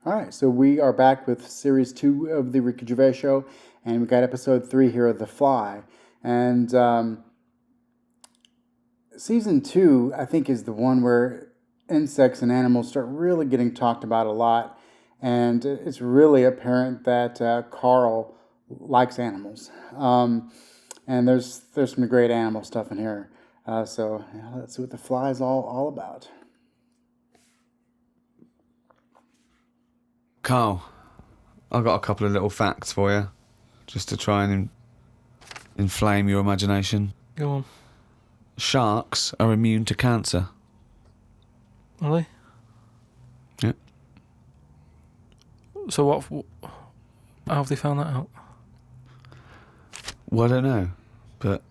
All right, so we are back with Series 2 of the Ricky Gervais Show, and we got Episode 3 here of The Fly. And Season 2, I think, is the one where insects and animals start really getting talked about a lot, and it's really apparent that Carl likes animals. And there's some great animal stuff in here. So let's see what The Fly is all about. Carl, I've got a couple of little facts for you, just to try and inflame your imagination. Go on. Sharks are immune to cancer. Are they? Yeah. So how have they found that out? Well, I don't know, but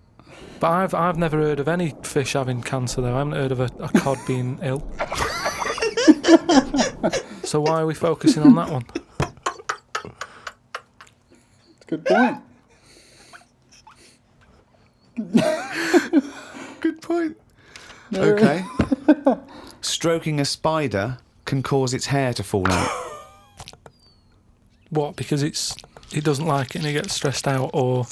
I've never heard of any fish having cancer though. I haven't heard of a cod being ill. So why are we focusing on that one? Good point. good point. Okay. Stroking a spider can cause its hair to fall out. What? Because it doesn't like it and it gets stressed out, or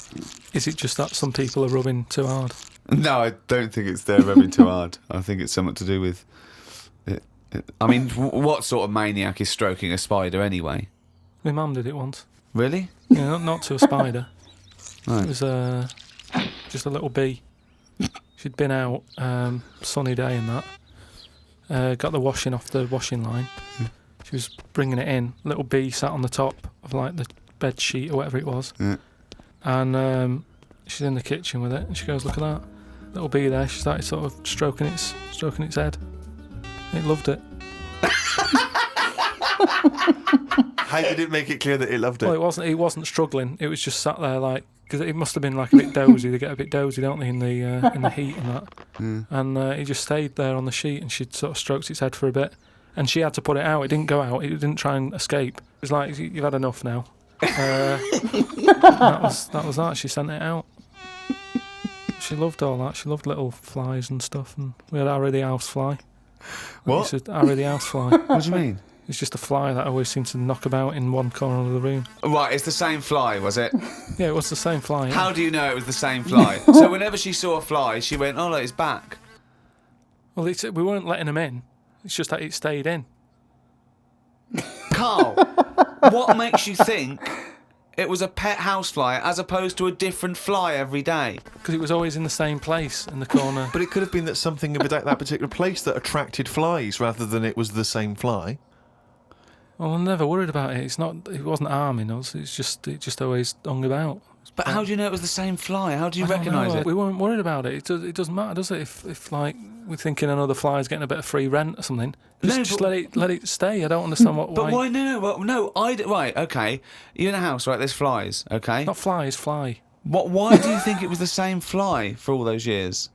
is it just that some people are rubbing too hard? No, I don't think it's they're rubbing too hard. I think it's something to do with it. I mean, what sort of maniac is stroking a spider anyway? My mum did it once. Really? Yeah, not to a spider. Right. It was just a little bee. She'd been out, sunny day and that. Got the washing off the washing line. She was bringing it in. Little bee sat on the top of like the bed sheet or whatever it was. Yeah. And she's in the kitchen with it, and she goes, "Look at that little bee there." She started sort of stroking its head. It loved it. How did it make it clear that it loved it? Well, it wasn't struggling. It was just sat there like, because it must have been like a bit dozy. They get a bit dozy, don't they, in the heat and that. Mm. And it just stayed there on the sheet, and she sort of stroked its head for a bit, and she had to put it out. It didn't go out. It didn't try and escape. It was like, "You've had enough now." That was that. She sent it out. She loved all that. She loved little flies and stuff, and we had Harry the housefly. What? Harry the housefly. What do you mean? It's just a fly that always seems to knock about in one corner of the room. Right, it's the same fly, was it? Yeah, it was the same fly. Yeah. How do you know it was the same fly? So whenever she saw a fly, she went, "Oh, look, it's back." Well, we weren't letting him in. It's just that it stayed in. Carl, what makes you think it was a pet housefly as opposed to a different fly every day? Because it was always in the same place in the corner. But it could have been that something about that particular place that attracted flies rather than it was the same fly. Well, I'm never worried about it. It wasn't harming us. It just always hung about. But how do you know it was the same fly? How do you I don't recognise know. it? We weren't worried about it. It doesn't matter, does it? If like we're thinking another fly's getting a bit of free rent or something, just let it stay. I don't understand why. But why? No. Right, okay. You're in a house, right? There's flies, okay? Not flies, fly. Why do you think it was the same fly for all those years?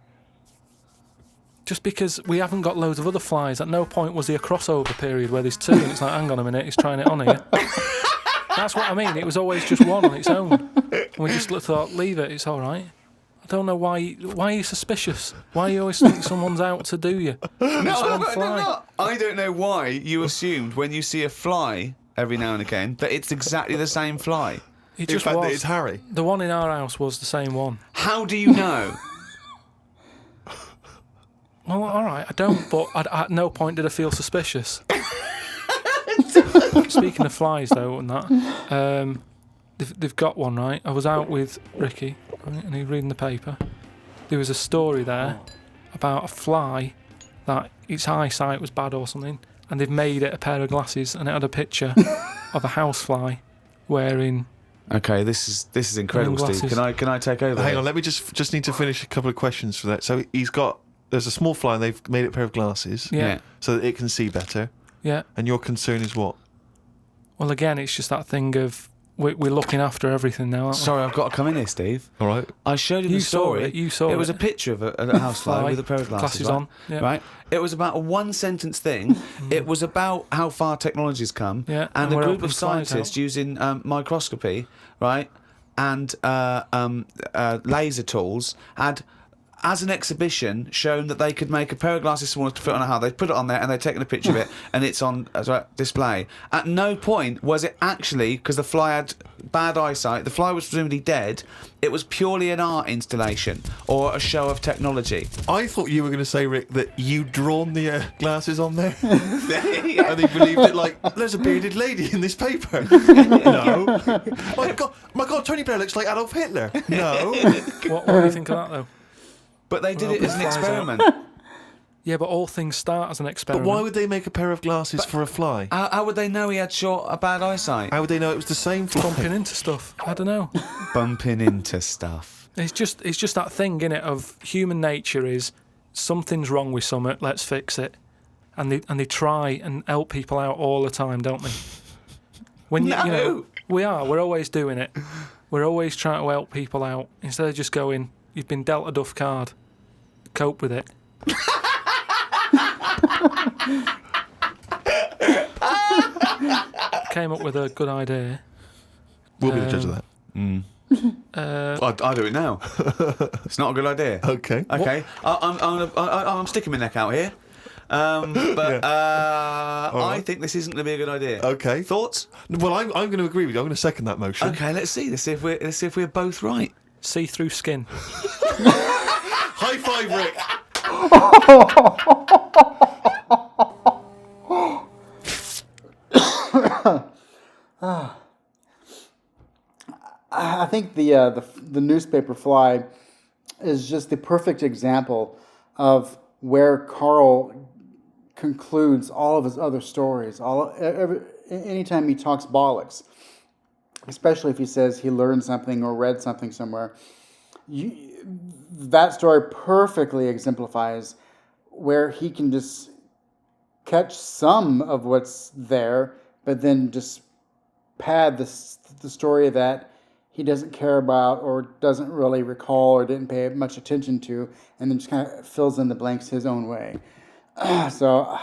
Just because we haven't got loads of other flies. At no point was there a crossover period where there's two, and it's like, hang on a minute, he's trying it on here. That's what I mean. It was always just one on its own. And we just thought, leave it, it's all right. I don't know why are you suspicious? Why you always think someone's out to do you? No, I don't know why you assumed when you see a fly every now and again that it's exactly the same fly. It In just fact, was. that it's Harry. The one in our house was the same one. How do you know? Well, all right, I don't, but at no point did I feel suspicious. Speaking of flies, though, and that, they've got one, right? I was out with Ricky, right, and he was reading the paper. There was a story there about a fly that its eyesight was bad or something, and they've made it a pair of glasses, and it had a picture of a housefly wearing. Okay, this is incredible, Steve. Can I take over? Hang on, let me just need to finish a couple of questions for that. So there's a small fly and they've made it a pair of glasses so that it can see better. Yeah. And your concern is what? Well, again, it's just that thing of we're looking after everything now, aren't we? Sorry, I've got to come in here, Steve. All right. I showed him the story. You saw it. It was a picture of a housefly with a pair of glasses on. Yeah. Right. It was about a one-sentence thing. It was about how far technology's come, Yeah, and a we're group helping of flies scientists out. using microscopy, right, and laser tools had as an exhibition, shown that they could make a pair of glasses smaller to fit on a hat. They'd put it on there and they'd taken a picture of it and it's on display. At no point was it actually, because the fly had bad eyesight, the fly was presumably dead, it was purely an art installation or a show of technology. I thought you were going to say, Rick, that you'd drawn the glasses on there. And he believed it like, there's a bearded lady in this paper. No. My God, Tony Blair looks like Adolf Hitler. No. What do you think of that, though? But they did it as an experiment. Yeah, but all things start as an experiment. But why would they make a pair of glasses for a fly? How would they know he had bad eyesight? How would they know it was the same fly? Bumping into stuff. I don't know. Bumping into stuff. It's just that thing, innit, of human nature is something's wrong with something, let's fix it. And they try and help people out all the time, don't they? When you know, we're always doing it. We're always trying to help people out instead of just going, you've been dealt a duff card, cope with it. Came up with a good idea. We'll be the judge of that. I'll do it now. It's not a good idea. Okay. Okay. I'm sticking my neck out here. I think this isn't going to be a good idea. Okay. Thoughts? Well, I'm going to agree with you. I'm going to second that motion. Okay, let's see. Let's see if we're both right. See-through skin. High five, Rick. I think the newspaper fly is just the perfect example of where Carl concludes all of his other stories. Anytime he talks bollocks, especially if he says he learned something or read something somewhere, that story perfectly exemplifies where he can just catch some of what's there, but then just pad the story that he doesn't care about or doesn't really recall or didn't pay much attention to, and then just kind of fills in the blanks his own way. So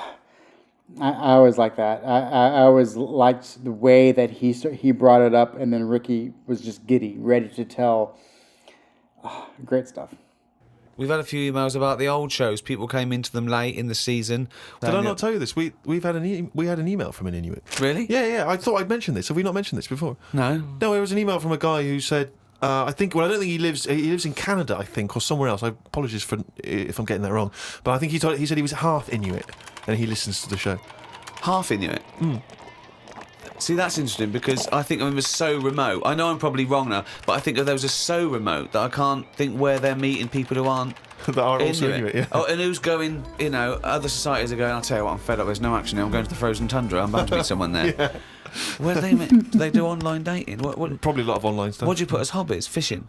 I always like that. I always liked the way that he brought it up, and then Ricky was just giddy, ready to tell. Great stuff. We've had a few emails about the old shows. People came into them late in the season. Did I not tell you this? We had an email from an Inuit. Really? Yeah. I thought I'd mentioned this. Have we not mentioned this before? No. No, it was an email from a guy who said, I don't think he lives in Canada, I think, or somewhere else. I apologize if I'm getting that wrong. But I think he said he was half Inuit and he listens to the show. Half Inuit? See, that's interesting because I think of them as so remote. I know I'm probably wrong now, but I think of those as so remote that I can't think where they're meeting people who aren't that are also Inuit, yeah. Oh, and who's going, other societies are going, I'll tell you what, I'm fed up, there's no action here, I'm going to the frozen tundra, I'm bound to meet someone there. Yeah. Where do they meet? Do they do online dating? What, Probably a lot of online stuff. what do you put as hobbies? Fishing?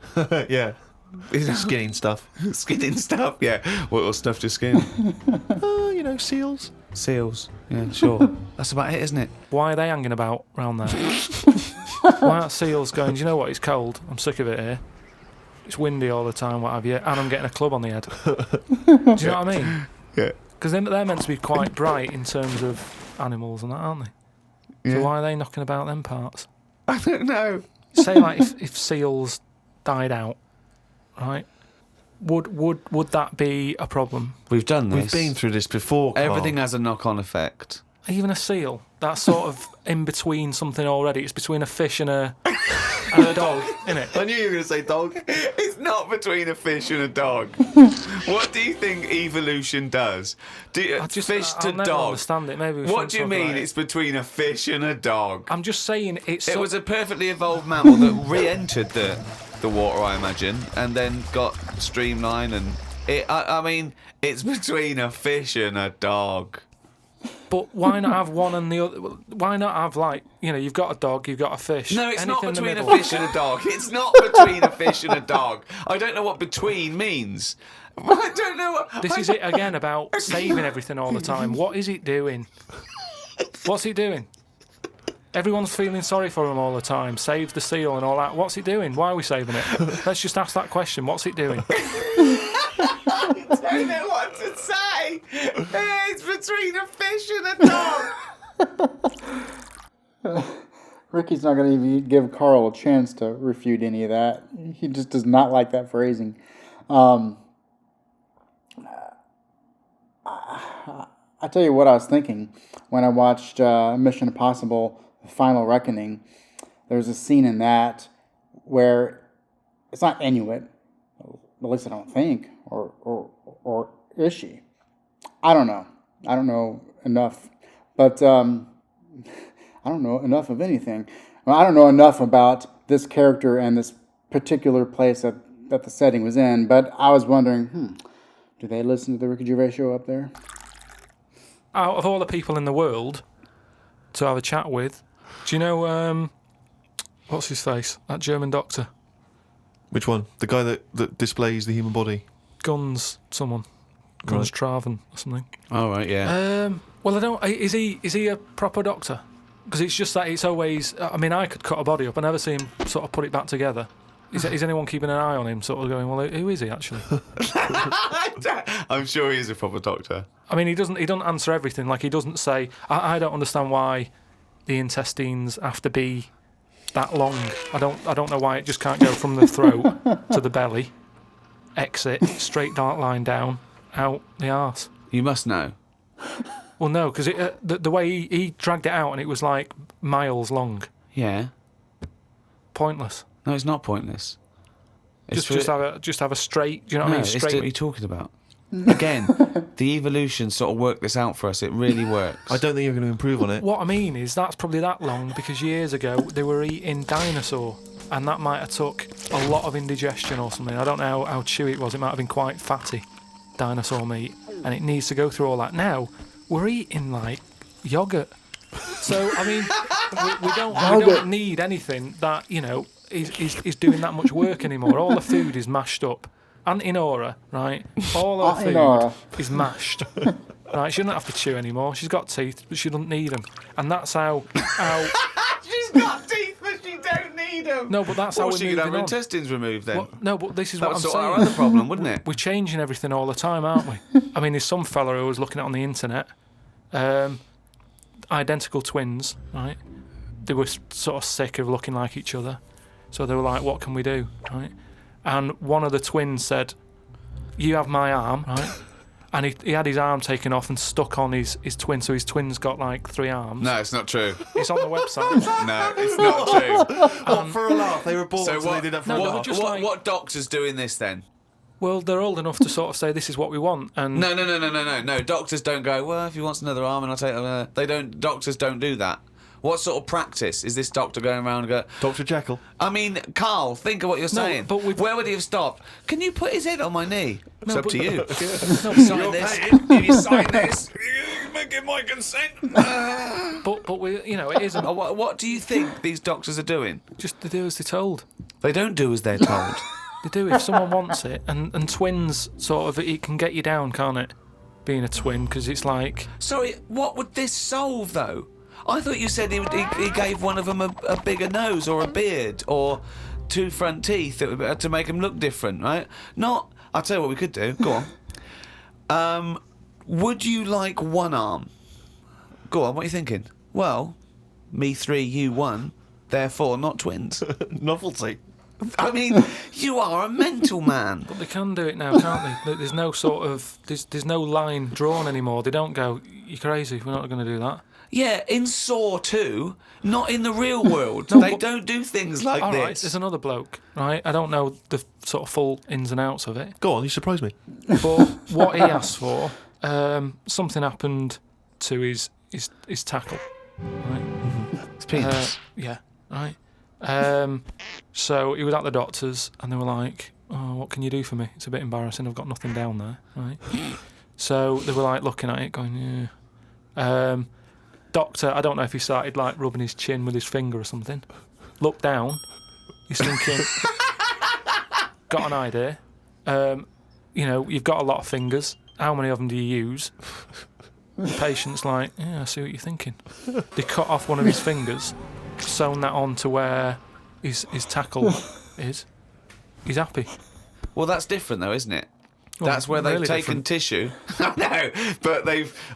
Yeah. Skinning stuff. Skinning stuff, yeah. What stuff to skin? Seals. Seals, yeah, sure. That's about it, isn't it? Why are they hanging about round there? Why aren't seals going, do you know what, it's cold, I'm sick of it here. It's windy all the time, what have you, and I'm getting a club on the head. Do you know what I mean? Yeah. Because they're meant to be quite bright in terms of animals and that, aren't they? Yeah. So why are they knocking about them parts? I don't know. Say, like, if seals died out, right? Would that be a problem? We've done this. We've been through this before, Carl. Everything has a knock-on effect. Even a seal, that's sort of in between something already. It's between a fish and a dog, isn't it? I knew you were going to say dog. It's not between a fish and a dog. What do you think evolution does? Fish to I'll never dog? understand it. Maybe What do you mean it's between a fish and a dog? I'm just saying it's. It was a perfectly evolved mammal that re-entered the water, I imagine, and then got streamlined. And I mean, it's between a fish and a dog. But why not have one and the other? Why not have, like, you've got a dog, you've got a fish. No, it's not anything in the between a middle. fish and a dog. It's not between a fish and a dog. I don't know what between means. I don't know what... This is it again about saving everything all the time. What is it doing? What's it doing? Everyone's feeling sorry for him all the time. Save the seal and all that. What's it doing? Why are we saving it? Let's just ask that question. What's it doing? I don't know what to say. It's between a fish and a dog. Ricky's not going to even give Carl a chance to refute any of that. He just does not like that phrasing. I tell you what I was thinking when I watched Mission Impossible: Final Reckoning. There's a scene in that where it's not Inuit, at least I don't think, or is she? I don't know. I don't know enough, but I don't know enough of anything. Well, I don't know enough about this character and this particular place that the setting was in. But I was wondering, do they listen to the Ricky Gervais show up there? Out of all the people in the world to have a chat with, do you know what's his face? That German doctor, Which one? The guy that displays the human body? Guns Traven or something. Oh, right, yeah. Well, I don't. Is he a proper doctor? Because it's just that it's always. I mean, I could cut a body up. I never see him sort of put it back together. Is anyone keeping an eye on him? Sort of going, well, who is he actually? I'm sure he is a proper doctor. I mean, he doesn't answer everything. Like, he doesn't say. I don't understand why the intestines have to be that long. I don't know why it just can't go from the throat to the belly, exit, straight dark line down, out the arse. You must know. Well, no, because the way he dragged it out and it was like miles long. Yeah. Pointless. No, it's not pointless. It's Just have a straight. Do you know what I mean? It's Straight. what are you talking about? Again, the evolution sort of worked this out for us. It really works. I don't think you're going to improve on it. What I mean is that's probably that long because years ago they were eating dinosaur and that might have took a lot of indigestion or something. I don't know how chewy it was. It might have been quite fatty, dinosaur meat, and it needs to go through all that. Now we're eating like yogurt. So I mean, we don't need anything that is doing that much work anymore. All the food is mashed up. Auntie Nora, right? All her food is mashed. Right? She doesn't have to chew anymore. She's got teeth, but she doesn't need them. And that's how She's got teeth, but she don't need them. No, but that's how we're she moving could have her on. intestines removed then. Well, no, but this is That what would I'm sort saying. our other problem, wouldn't it? We're changing everything all the time, aren't we? I mean, there's some fella who was looking at it on the internet. Identical twins, right? They were sort of sick of looking like each other. So they were like, what can we do, right? And one of the twins said, you have my arm, right? And he had his arm taken off and stuck on his twin, so his twin's got like 3 arms. No, it's not true. It's on the website. No, it's not true. What, for a laugh? They were born, so they did that for a laugh. What doctor's doing this then? Well, they're old enough to sort of say this is what we want. And No. Doctors don't go, well, if he wants another arm, and I'll take it. They don't. Doctors don't do that. What sort of practice is this doctor going around and go? Dr. Jekyll. I mean, Carl, think of what you're saying. but where would he have stopped? Can you put his head on my knee? It's up to you. No, Sign this. If you sign this, you give my consent. but we, it isn't. What do you think these doctors are doing? Just to do as they're told. They don't do as they're told. They do if someone wants it. And twins, sort of, it can get you down, can't it? Being a twin, because it's like. Sorry, what would this solve though? I thought you said he gave one of them a bigger nose or a beard or 2 front teeth to make him look different, right? Not. I'll tell you what we could do. Go on. Would you like 1 arm? Go on. What are you thinking? Well, me 3, you 1. Therefore, not twins. Novelty. I mean, you are a mental man. But they can do it now, can't they? There's no sort of. There's no line drawn anymore. They don't go, you're crazy. We're not going to do that. Yeah, in Saw 2, not in the real world. No, they but- don't do things like All this. right, there's another bloke, right? I don't know the sort of full ins and outs of it. Go on, you surprised me. But what he asked for, something happened to his tackle, right? It's penis. Yeah, right. So he was at the doctor's, and they were like, "Oh, what can you do for me? It's a bit embarrassing. I've got nothing down there." Right. So they were like looking at it, going, "Yeah." Doctor, I don't know if he started like rubbing his chin with his finger or something. Looked down. He's thinking, got an idea. You've got a lot of fingers. How many of them do you use? The patient's like, yeah, I see what you're thinking. They cut off one of his fingers, sewn that on to where his tackle is. He's happy. Well, that's different though, isn't it? Well, That's where they've really taken different. tissue. No, but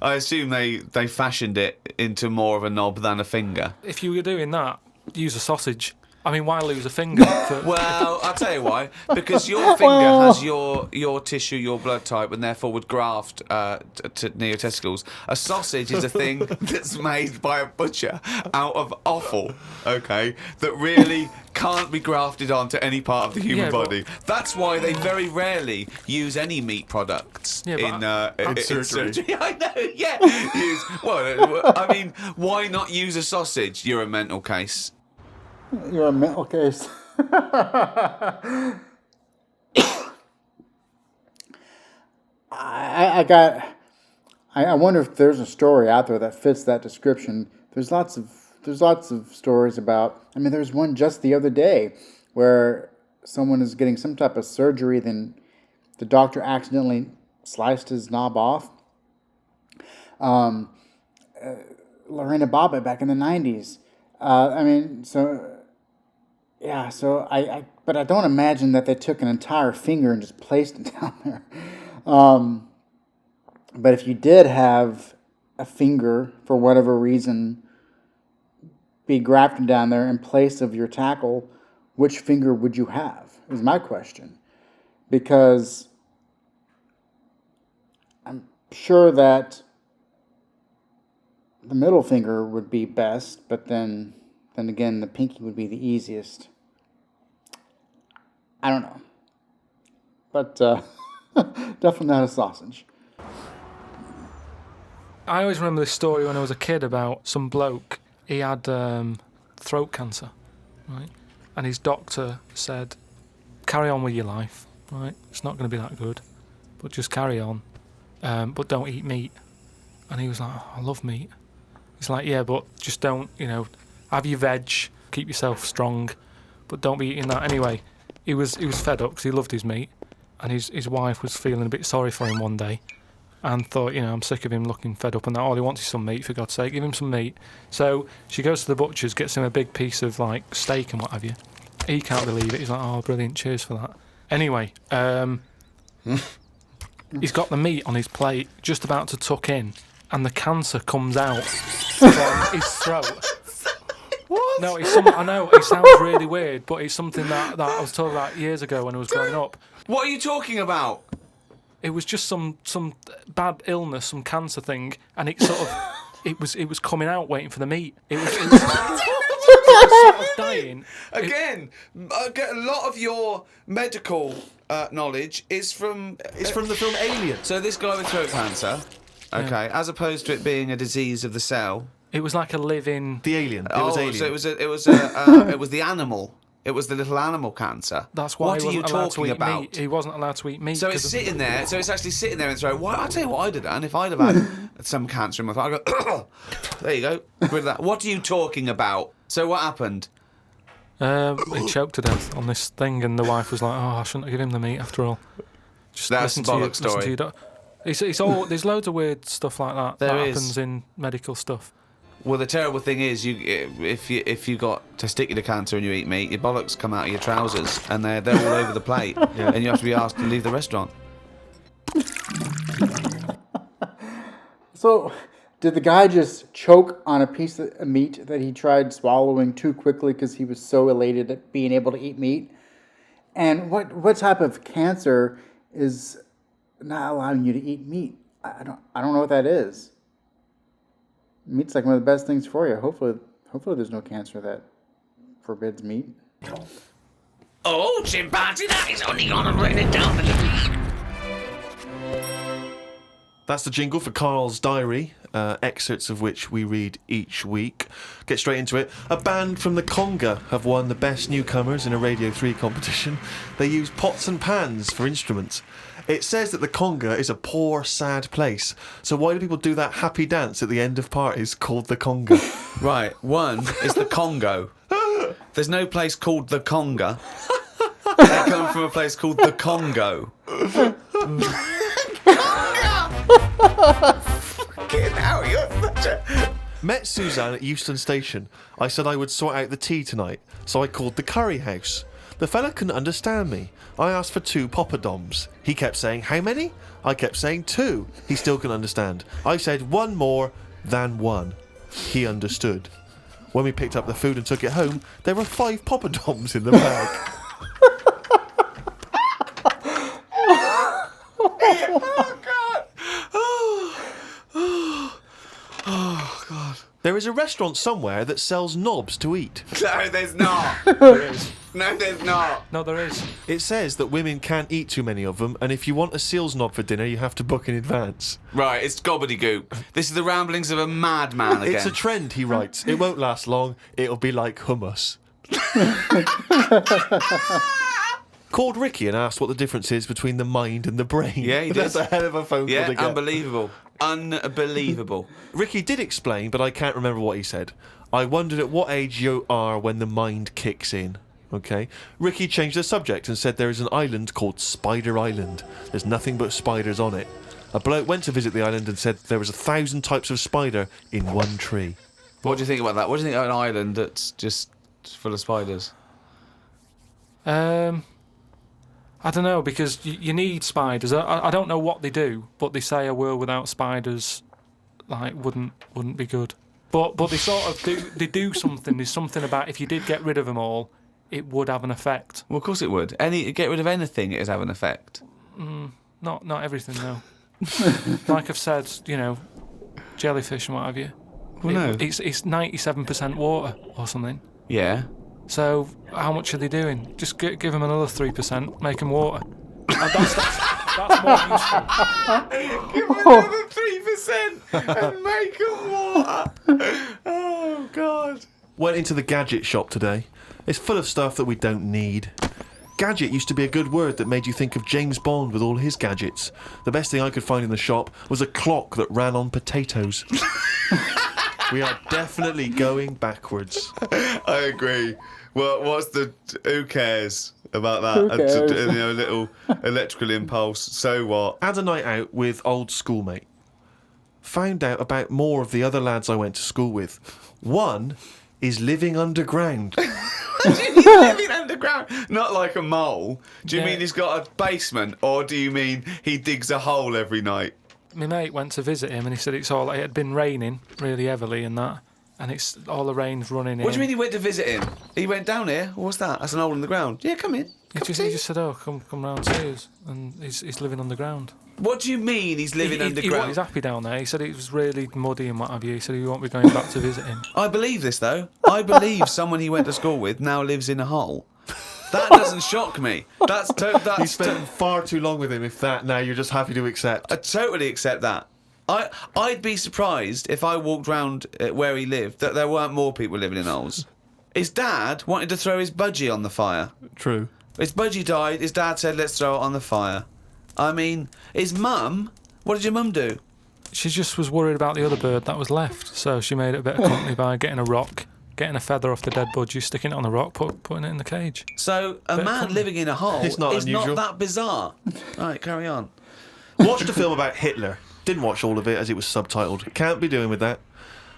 I assume they fashioned it into more of a knob than a finger. If you were doing that, use a sausage. I mean, why lose a finger? Well, I'll tell you why. Because your finger has your tissue, your blood type, and therefore would graft near your testicles. A sausage is a thing that's made by a butcher out of offal, okay, that really can't be grafted onto any part of the human body. That's why they very rarely use any meat products in surgery. I know, yeah. I mean, why not use a sausage? You're a mental case. You're a mental case. I wonder if there's a story out there that fits that description. There's lots of stories about. I mean, there's one just the other day where someone is getting some type of surgery, then the doctor accidentally sliced his knob off. Lorena Bobbitt back in the 90s. But I don't imagine that they took an entire finger and just placed it down there. But if you did have a finger, for whatever reason, be grafted down there in place of your tackle, which finger would you have, is my question. Because I'm sure that the middle finger would be best, but then again, the pinky would be the easiest. I don't know. But definitely not a sausage. I always remember this story when I was a kid about some bloke. He had throat cancer, right? And his doctor said, carry on with your life, right? It's not going to be that good, but just carry on. But don't eat meat. And he was like, I love meat. He's like, yeah, but just don't, have your veg, keep yourself strong, but don't be eating that. Anyway, he was fed up because he loved his meat, and his wife was feeling a bit sorry for him one day and thought, I'm sick of him looking fed up and that. All he wants is some meat, for God's sake, give him some meat. So she goes to the butcher's, gets him a big piece of steak and what have you. He can't believe it. He's like, oh, brilliant, cheers for that. Anyway, he's got the meat on his plate, just about to tuck in, and the cancer comes out from his throat. What? No, I know, it sounds really weird, but it's something that I was told about years ago when I was growing up. What are you talking about? It was just some bad illness, some cancer thing, and it sort of it was coming out waiting for the meat. It was sort of dying. Again, a lot of your medical knowledge is from the film Alien. So this guy with throat cancer, okay, as opposed to it being a disease of the cell. It was like a living. The alien. It was alien. So it was the animal. It was the little animal cancer. That's why he wasn't allowed to eat meat. He wasn't allowed to eat meat. So it's sitting there. So it's actually sitting there and throat. Well, I'll tell you what I'd have done if I'd have had some cancer in my throat. I'd go, there you go. Rid of that. What are you talking about? So what happened? He choked to death on this thing, and the wife was like, "Oh, I shouldn't have given him the meat after all." Just that's a bollock story. It's all. There's loads of weird stuff like that that happens in medical stuff. Well, the terrible thing is, if you got testicular cancer and you eat meat, your bollocks come out of your trousers and they're all over the plate, and you have to be asked to leave the restaurant. So, did the guy just choke on a piece of meat that he tried swallowing too quickly because he was so elated at being able to eat meat? And what type of cancer is not allowing you to eat meat? I don't know what that is. Meat's like one of the best things for you. Hopefully there's no cancer that forbids meat. Oh, chimpanzee, that is only gonna bring it down a little. That's the jingle for Carl's diary, excerpts of which we read each week. Get straight into it. A band from the Conga have won the Best Newcomers in a Radio 3 competition. They use pots and pans for instruments. It says that the Conga is a poor, sad place. So why do people do that happy dance at the end of parties called the Conga? Right, one is the Congo. There's no place called the Conga. They come from a place called the Congo. Fucking hell, you're such a... Met Suzanne at Euston Station. I said I would sort out the tea tonight, so I called the curry house. The fella couldn't understand me. I asked for 2 poppadoms. He kept saying, how many? I kept saying 2. He still couldn't understand. I said 1 more than 1. He understood. When we picked up the food and took it home, there were 5 poppadoms in the bag. Oh God. There is a restaurant somewhere that sells knobs to eat. No, there's not. There is. No, there's not. No, there is. It says that women can't eat too many of them, and if you want a seal's knob for dinner, you have to book in advance. Right, it's gobbledygook. This is the ramblings of a madman again. It's a trend, he writes. It won't last long. It'll be like hummus. Called Ricky and asked what the difference is between the mind and the brain. Yeah, he did. That's a hell of a phone call Yeah, to get. unbelievable. Unbelievable. Ricky did explain, but I can't remember what he said. I wondered at what age you are when the mind kicks in. Okay. Ricky changed the subject and said there is an island called Spider Island. There's nothing but spiders on it. A bloke went to visit the island and said there was 1,000 types of spider in one tree. What do you think about that? What do you think of an island that's just full of spiders? I don't know, because you need spiders. I don't know what they do, but they say a world without spiders wouldn't be good. But they sort of do something. There's something about if you did get rid of them all, it would have an effect. Well, of course it would. Get rid of anything, it'd have an effect. Not everything though. Like I've said, jellyfish and what have you. Well, no. It's 97% water or something. Yeah. So how much are they doing? Just give them another 3%, make them water. That's more useful. Give them another 3% and make them water. Oh, God. Went into the gadget shop today. It's full of stuff that we don't need. Gadget used to be a good word that made you think of James Bond with all his gadgets. The best thing I could find in the shop was a clock that ran on potatoes. We are definitely going backwards. I agree. Well, who cares about that? Who cares? A little electrical impulse. So what? Had a night out with old schoolmate. Found out about more of the other lads I went to school with. One is living underground. What do you mean living underground? Not like a mole. Do you Yeah. mean he's got a basement, or do you mean he digs a hole every night? My mate went to visit him and he said it had been raining really heavily and that, and it's all the rain's running in. What do you mean he went to visit him? He went down here. What's that? That's an hole in the ground. Yeah, come in. He just said, "Oh, come round to us," and he's living underground. What do you mean he's living He's underground? happy down there. He said it was really muddy and what have you. He said he won't be going back to visit him. I believe this though. I believe someone he went to school with now lives in a hole. That doesn't shock me. You spent far too long with him if that now you're just happy to accept. I totally accept that. I'd be surprised if I walked round where he lived that there weren't more people living in holes. His dad wanted to throw his budgie on the fire. True. His budgie died. His dad said, "Let's throw it on the fire." I mean, his mum. What did your mum do? She just was worried about the other bird that was left, so she made it a bit of company by getting a rock, getting a feather off the dead budgie, sticking it on the rock, putting it in the cage. So a Bit of man company. living in a hole It's not is unusual. not that bizarre. Right, carry on. Watched a film about Hitler. Didn't watch all of it as it was subtitled. Can't be doing with that.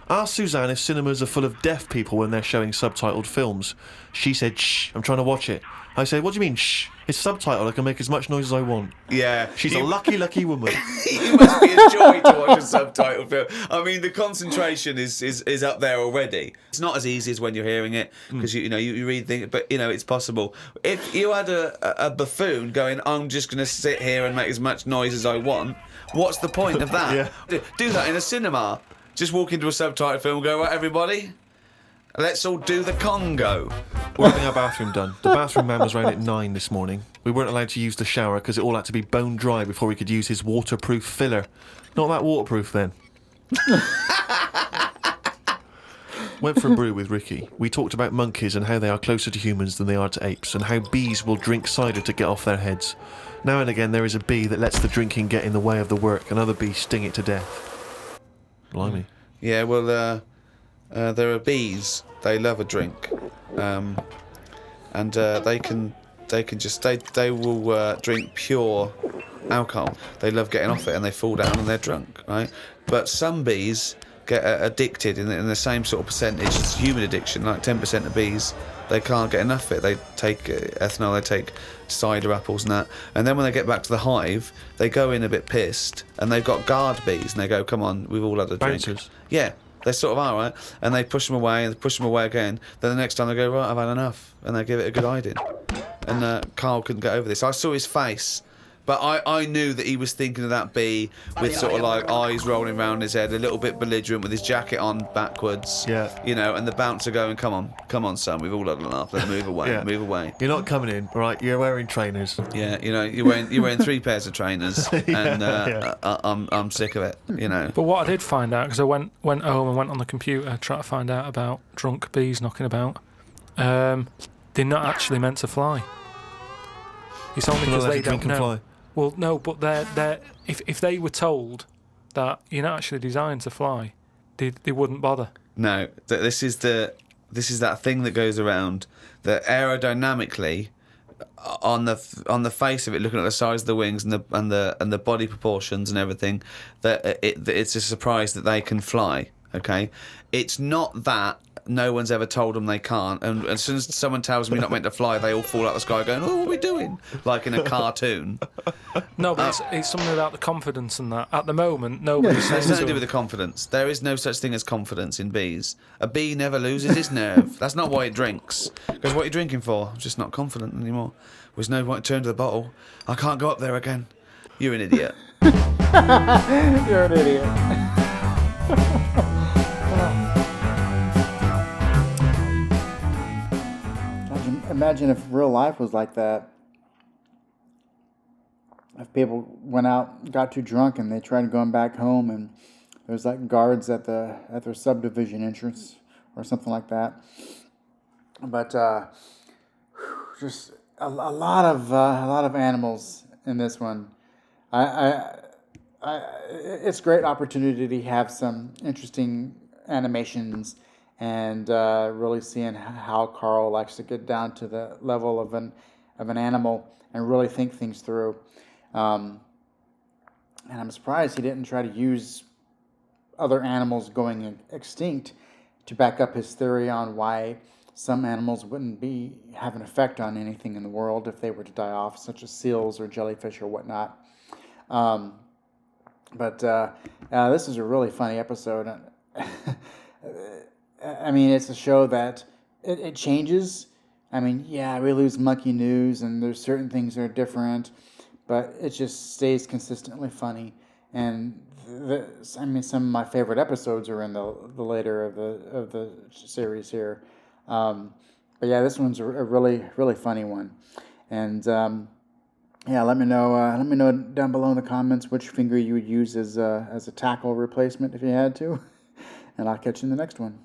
Asked Suzanne if cinemas are full of deaf people when they're showing subtitled films. She said, "Shh, I'm trying to watch it." I said, "What do you mean, shh? It's subtitled. I can make as much noise as I want." Yeah, She's a lucky woman. It must be a joy to watch a subtitled film. I mean, the concentration is up there already. It's not as easy as when you're hearing it because you read things, but it's possible. If you had a buffoon going, "I'm just going to sit here and make as much noise as I want," what's the point of that? Yeah. Do that in a cinema. Just walk into a subtitled film and go, "Right, everybody, let's all do the Congo." We're having our bathroom done. The bathroom man was round at 9 this morning. We weren't allowed to use the shower because it all had to be bone dry before we could use his waterproof filler. Not that waterproof then. Went for a brew with Ricky. We talked about monkeys and how they are closer to humans than they are to apes, and how bees will drink cider to get off their heads. Now and again there is a bee that lets the drinking get in the way of the work, and other bees sting it to death. Blimey. Yeah, well, there are bees. They love a drink, and they will drink pure alcohol. They love getting off it, and they fall down and they're drunk, right? But some bees get addicted in the same sort of percentage as human addiction. Like 10% of bees, they can't get enough of it. They take ethanol, they take cider apples and that, and then when they get back to the hive, they go in a bit pissed, and they've got guard bees, and they go, "Come on, we've all had a drink." Bouncers. Yeah, They sort of are, right? And they push them away and they push them away again. Then the next time they go, right, I've had enough. And they give it a good hiding. And Carl couldn't get over this. I saw his face. But I knew that he was thinking of that bee with sort of like eyes rolling around his head, a little bit belligerent with his jacket on backwards. Yeah. You know, and the bouncer going, come on, son, we've all had enough. Let's move away, Yeah. move away. You're not coming in, right? You're wearing trainers. Yeah, you know, you're wearing 3 pairs of trainers, and I'm sick of it. You know. But what I did find out, because I went home and went on the computer trying to find out about drunk bees knocking about, they're not actually meant to fly. It's only because they don't know. Fly. Well, no, but they're if they were told that you're not actually designed to fly, they wouldn't bother. No, this is that thing that goes around that aerodynamically, on the face of it, looking at the size of the wings and the body proportions and everything, that it's a surprise that they can fly. Okay, it's not that. No one's ever told them they can't, and as soon as someone tells me not meant to fly, they all fall out the sky going, "Oh, what are we doing?" Like in a cartoon. No, but it's something about the confidence and that. At the moment, nobody's It's saying nothing to so. do with the confidence. There is no such thing as confidence in bees. A bee never loses its nerve. That's not why it drinks. Because what are you drinking for? I'm just not confident anymore. There's no point to turn to the bottle. I can't go up there again. You're an idiot. You're an idiot. Imagine if real life was like that. If people went out, got too drunk, and they tried going back home, and there's like guards at their subdivision entrance or something like that. But just a lot of animals in this one. It's a great opportunity to have some interesting animations and really seeing how Carl likes to get down to the level of an animal and really think things through. And I'm surprised he didn't try to use other animals going extinct to back up his theory on why some animals wouldn't have an effect on anything in the world if they were to die off, such as seals or jellyfish or whatnot. But this is a really funny episode. I mean, it's a show that it changes. I mean, yeah, we lose Monkey News, and there's certain things that are different, but it just stays consistently funny. And some of my favorite episodes are in the later of the series here. But yeah, this one's a really really funny one. And yeah, let me know down below in the comments which finger you would use as a tackle replacement if you had to. And I'll catch you in the next one.